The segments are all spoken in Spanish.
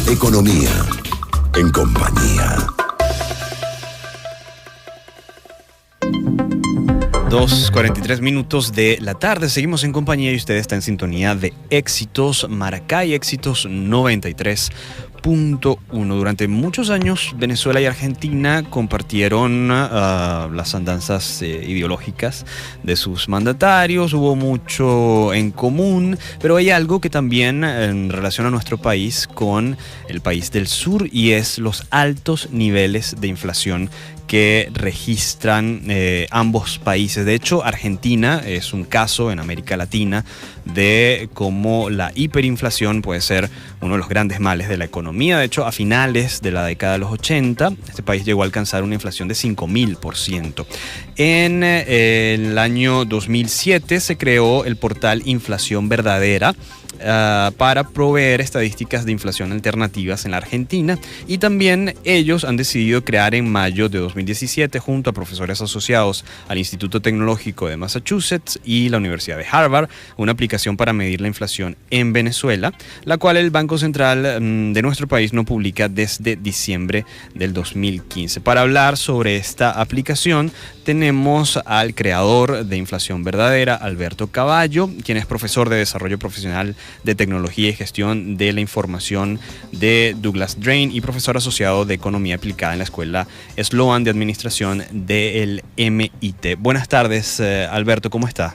Economía en compañía. 2:43 de la tarde, seguimos en compañía y usted está en sintonía de Éxitos Maracay, Éxitos 93.1. Durante muchos años Venezuela y Argentina compartieron las andanzas ideológicas de sus mandatarios, hubo mucho en común, pero hay algo que también relaciona a nuestro país con el país del sur y es los altos niveles de inflación que registran ambos países. De hecho, Argentina es un caso en América Latina de cómo la hiperinflación puede ser uno de los grandes males de la economía. De hecho, a finales de la década de los 80, este país llegó a alcanzar una inflación de 5.000%. En el año 2007 se creó el portal Inflación Verdadera, para proveer estadísticas de inflación alternativas en la Argentina, y también ellos han decidido crear en mayo de 2017 junto a profesores asociados al Instituto Tecnológico de Massachusetts y la Universidad de Harvard una aplicación para medir la inflación en Venezuela, la cual el Banco Central de nuestro país no publica desde diciembre del 2015. Para hablar sobre esta aplicación tenemos al creador de Inflación Verdadera, Alberto Cavallo, quien es profesor de Desarrollo Profesional de Tecnología y Gestión de la Información de Douglas Drain y profesor asociado de Economía Aplicada en la Escuela Sloan de Administración del MIT. Buenas tardes, Alberto, ¿cómo está?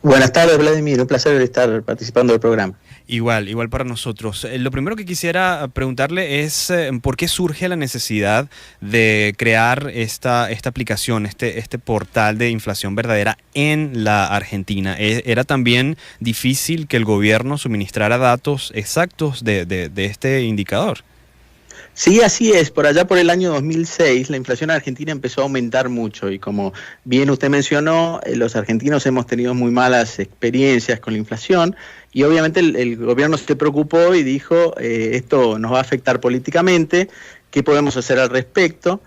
Buenas tardes, Vladimir, un placer estar participando del programa. Igual para nosotros. Lo primero que quisiera preguntarle es ¿por qué surge la necesidad de crear esta aplicación, este portal de Inflación Verdadera en la Argentina? ¿Era también difícil que el gobierno suministrara datos exactos de este indicador? Sí, así es. Por allá por el año 2006 la inflación argentina empezó a aumentar mucho y como bien usted mencionó, los argentinos hemos tenido muy malas experiencias con la inflación y obviamente el gobierno se preocupó y dijo esto nos va a afectar políticamente, ¿qué podemos hacer al respecto?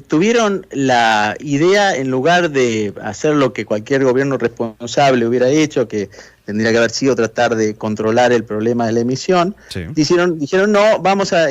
Tuvieron la idea, en lugar de hacer lo que cualquier gobierno responsable hubiera hecho, que tendría que haber sido tratar de controlar el problema de la emisión, sí. Dijeron no, vamos a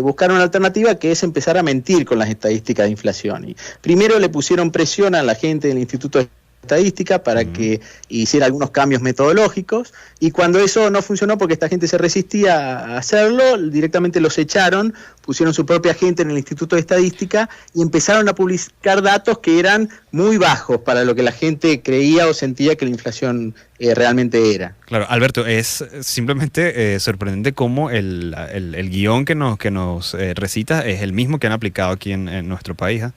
buscar una alternativa que es empezar a mentir con las estadísticas de inflación. Y primero le pusieron presión a la gente del Instituto de Estadística para que hiciera algunos cambios metodológicos, y cuando eso no funcionó porque esta gente se resistía a hacerlo, directamente los echaron, pusieron su propia gente en el Instituto de Estadística y empezaron a publicar datos que eran muy bajos para lo que la gente creía o sentía que la inflación realmente era. Claro, Alberto, es simplemente sorprendente cómo el guión que nos recita es el mismo que han aplicado aquí en nuestro país, ¿eh?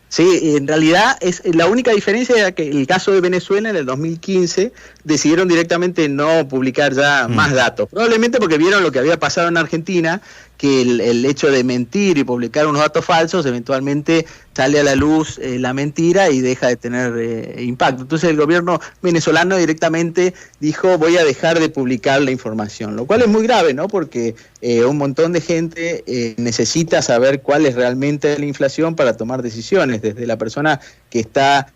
Sí, en realidad es la única diferencia era que el caso de Venezuela en el 2015 decidieron directamente no publicar ya más datos, probablemente porque vieron lo que había pasado en Argentina, que el hecho de mentir y publicar unos datos falsos eventualmente sale a la luz la mentira y deja de tener impacto. Entonces el gobierno venezolano directamente dijo voy a dejar de publicar la información, lo cual es muy grave, ¿no? Porque un montón de gente necesita saber cuál es realmente la inflación para tomar decisiones, desde la persona que está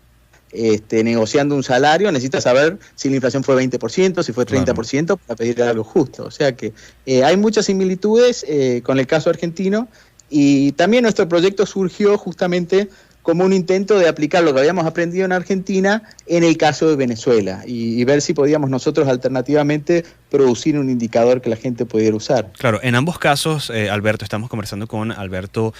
negociando un salario, necesita saber si la inflación fue 20%, si fue 30%, claro, para pedir algo justo. O sea que hay muchas similitudes con el caso argentino, y también nuestro proyecto surgió justamente como un intento de aplicar lo que habíamos aprendido en Argentina en el caso de Venezuela y ver si podíamos nosotros alternativamente producir un indicador que la gente pudiera usar. Claro, en ambos casos, Alberto, estamos conversando con Alberto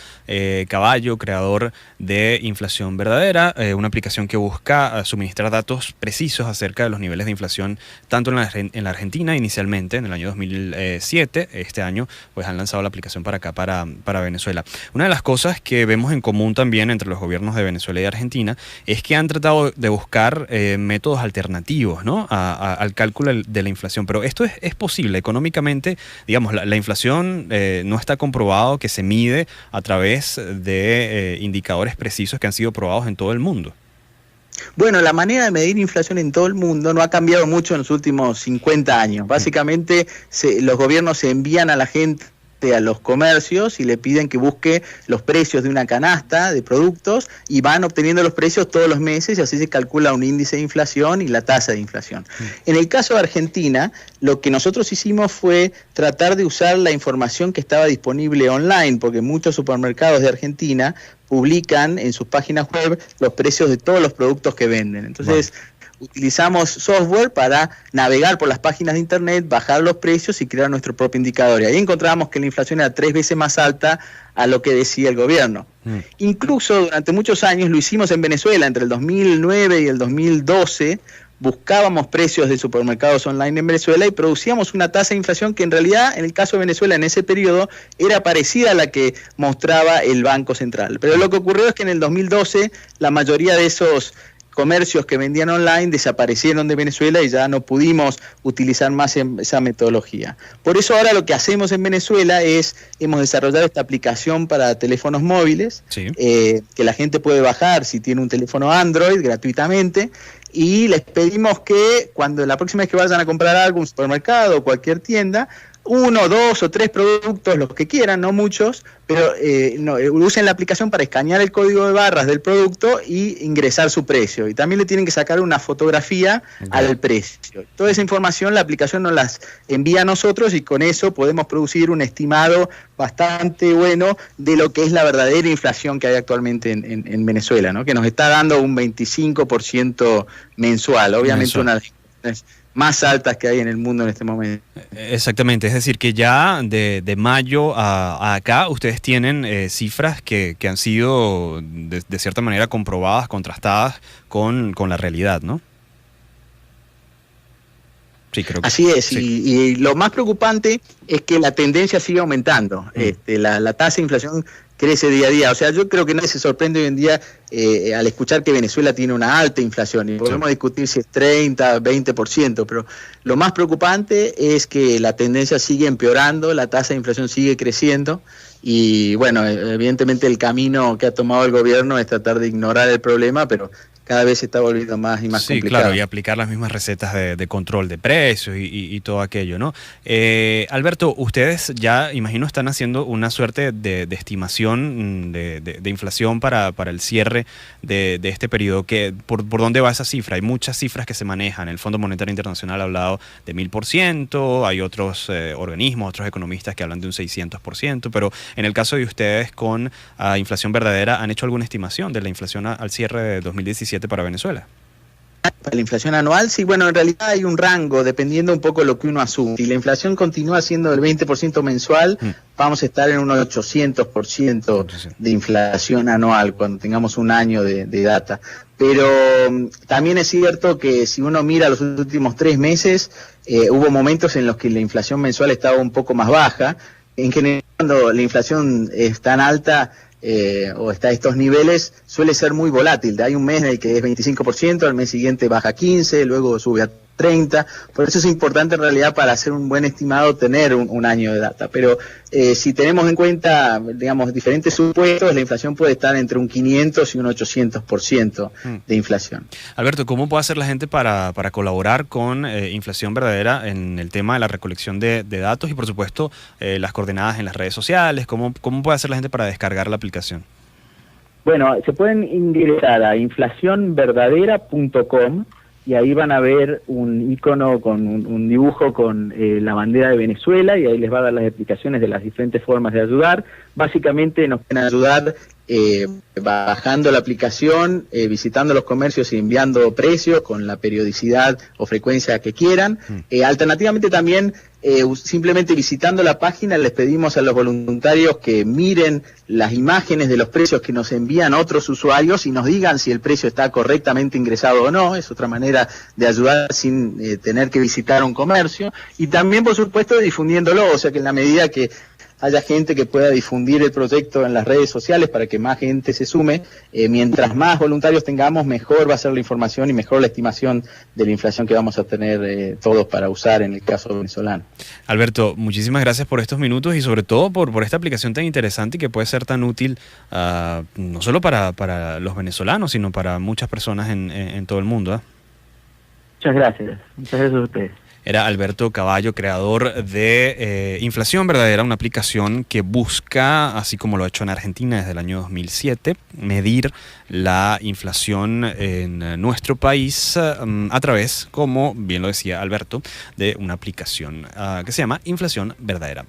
Cavallo, creador de Inflación Verdadera, una aplicación que busca suministrar datos precisos acerca de los niveles de inflación, tanto en la Argentina inicialmente, en el año 2007, este año, pues han lanzado la aplicación para acá, para Venezuela. Una de las cosas que vemos en común también entre los gobiernos de Venezuela y Argentina es que han tratado de buscar métodos alternativos, ¿no? al cálculo de la inflación, pero esto es posible económicamente. Digamos, la inflación no está comprobado que se mide a través de indicadores precisos que han sido probados en todo el mundo. Bueno, la manera de medir inflación en todo el mundo no ha cambiado mucho en los últimos 50 años. Básicamente los gobiernos se envían a la gente a los comercios y le piden que busque los precios de una canasta de productos y van obteniendo los precios todos los meses y así se calcula un índice de inflación y la tasa de inflación. En el caso de Argentina, lo que nosotros hicimos fue tratar de usar la información que estaba disponible online, porque muchos supermercados de Argentina publican en sus páginas web los precios de todos los productos que venden. Entonces, utilizamos software para navegar por las páginas de internet, bajar los precios y crear nuestro propio indicador. Y ahí encontramos que la inflación era 3 veces más alta a lo que decía el gobierno. Incluso durante muchos años lo hicimos en Venezuela, entre el 2009 y el 2012, buscábamos precios de supermercados online en Venezuela y producíamos una tasa de inflación que en realidad, en el caso de Venezuela, en ese periodo, era parecida a la que mostraba el Banco Central. Pero lo que ocurrió es que en el 2012 la mayoría de esos comercios que vendían online desaparecieron de Venezuela y ya no pudimos utilizar más esa metodología. Por eso ahora lo que hacemos en Venezuela es, hemos desarrollado esta aplicación para teléfonos móviles, que la gente puede bajar si tiene un teléfono Android gratuitamente, y les pedimos que cuando la próxima vez que vayan a comprar algo, un supermercado o cualquier tienda, 1, 2 o 3 productos, los que quieran, no muchos, pero usen la aplicación para escanear el código de barras del producto y ingresar su precio. Y también le tienen que sacar una fotografía al precio. Toda esa información la aplicación nos las envía a nosotros y con eso podemos producir un estimado bastante bueno de lo que es la verdadera inflación que hay actualmente en Venezuela, ¿no? Que nos está dando un 25% mensual. Obviamente una de las más altas que hay en el mundo en este momento. Exactamente, es decir, que ya de mayo a acá ustedes tienen cifras que han sido de cierta manera comprobadas, contrastadas con la realidad, ¿no? Sí, creo que así es, sí. Y lo más preocupante es que la tendencia sigue aumentando. La tasa de inflación crece día a día. O sea, yo creo que nadie se sorprende hoy en día al escuchar que Venezuela tiene una alta inflación. Y podemos discutir si es 30, 20%, pero lo más preocupante es que la tendencia sigue empeorando, la tasa de inflación sigue creciendo. Y bueno, evidentemente el camino que ha tomado el gobierno es tratar de ignorar el problema, pero cada vez se está volviendo más y más complicado. Sí, claro, y aplicar las mismas recetas de control de precios y todo aquello, ¿no? Alberto, ustedes ya, imagino, están haciendo una suerte de estimación de inflación para el cierre de este periodo. ¿Por dónde va esa cifra? Hay muchas cifras que se manejan. El Fondo Monetario Internacional ha hablado de 1000%, hay otros organismos, otros economistas que hablan de un 600%, pero en el caso de ustedes con inflación verdadera, ¿han hecho alguna estimación de la inflación al cierre de 2017 para Venezuela? Para la inflación anual, sí, bueno, en realidad hay un rango, dependiendo un poco de lo que uno asume. Si la inflación continúa siendo del 20% mensual, vamos a estar en un 800% de inflación anual cuando tengamos un año de data. Pero también es cierto que si uno mira los últimos 3 meses, hubo momentos en los que la inflación mensual estaba un poco más baja. En general, cuando la inflación es tan alta, o está a estos niveles, suele ser muy volátil. Hay un mes en el que es 25%, al mes siguiente baja 15%, luego sube a 30%. Por eso es importante en realidad para hacer un buen estimado tener un año de data. Pero si tenemos en cuenta, digamos, diferentes supuestos, la inflación puede estar entre un 500 y un 800% de inflación. Alberto, ¿cómo puede hacer la gente para colaborar con Inflación Verdadera en el tema de la recolección de datos y, por supuesto, las coordenadas en las redes sociales? ¿Cómo puede hacer la gente para descargar la aplicación? Bueno, se pueden ingresar a inflacionverdadera.com y ahí van a ver un icono con un dibujo con la bandera de Venezuela y ahí les va a dar las explicaciones de las diferentes formas de ayudar. Básicamente nos pueden ayudar bajando la aplicación, visitando los comercios y enviando precios con la periodicidad o frecuencia que quieran. Alternativamente también, simplemente visitando la página, les pedimos a los voluntarios que miren las imágenes de los precios que nos envían otros usuarios y nos digan si el precio está correctamente ingresado o no. Es otra manera de ayudar sin tener que visitar un comercio. Y también, por supuesto, difundiéndolo, o sea que en la medida que haya gente que pueda difundir el proyecto en las redes sociales para que más gente se sume. Mientras más voluntarios tengamos, mejor va a ser la información y mejor la estimación de la inflación que vamos a tener todos para usar en el caso venezolano. Alberto, muchísimas gracias por estos minutos y sobre todo por esta aplicación tan interesante y que puede ser tan útil no solo para los venezolanos, sino para muchas personas en todo el mundo. Muchas gracias a ustedes. Era Alberto Cavallo, creador de Inflación Verdadera, una aplicación que busca, así como lo ha hecho en Argentina desde el año 2007, medir la inflación en nuestro país a través, como bien lo decía Alberto, de una aplicación que se llama Inflación Verdadera.